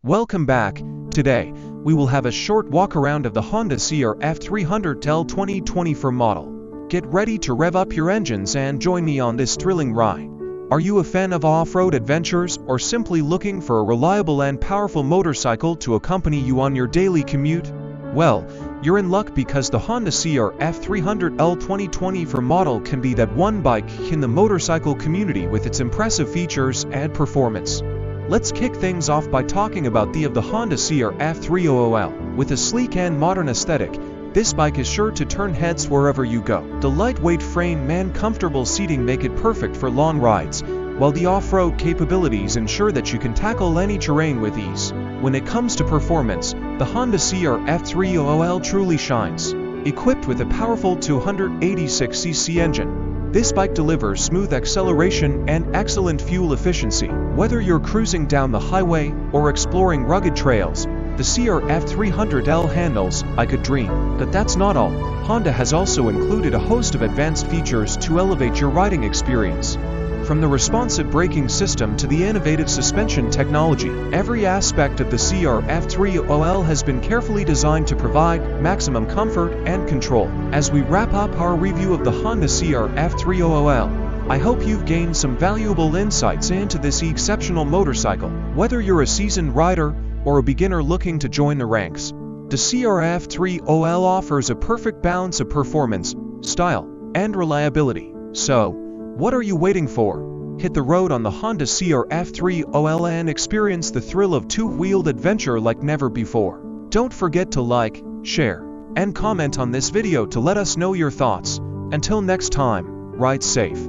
Welcome back. Today, we will have a short walk around of the Honda CRF 300L 2024 model. Get ready to rev up your engines and join me on this thrilling ride. Are you a fan of off-road adventures or simply looking for a reliable and powerful motorcycle to accompany you on your daily commute? Well, you're in luck because the Honda CRF 300L 2024 model can be that one bike in the motorcycle community with its impressive features and performance. Let's kick things off by talking about the Honda CRF 300L. With a sleek and modern aesthetic, this bike is sure to turn heads wherever you go. The lightweight frame and comfortable seating make it perfect for long rides, while the off-road capabilities ensure that you can tackle any terrain with ease. When it comes to performance, the Honda CRF 300L truly shines. Equipped with a powerful 286cc engine, this bike delivers smooth acceleration and excellent fuel efficiency. Whether you're cruising down the highway or exploring rugged trails, the CRF 300L handles like a dream. But that's not all. Honda has also included a host of advanced features to elevate your riding experience. From the responsive braking system to the innovative suspension technology, every aspect of the CRF 300L has been carefully designed to provide maximum comfort and control. As we wrap up our review of the Honda CRF 300L, I hope you've gained some valuable insights into this exceptional motorcycle. Whether you're a seasoned rider or a beginner looking to join the ranks, the CRF 300L offers a perfect balance of performance, style, and reliability. So, what are you waiting for? Hit the road on the Honda CRF 300L and experience the thrill of two-wheeled adventure like never before. Don't forget to like, share, and comment on this video to let us know your thoughts. Until next time, ride safe.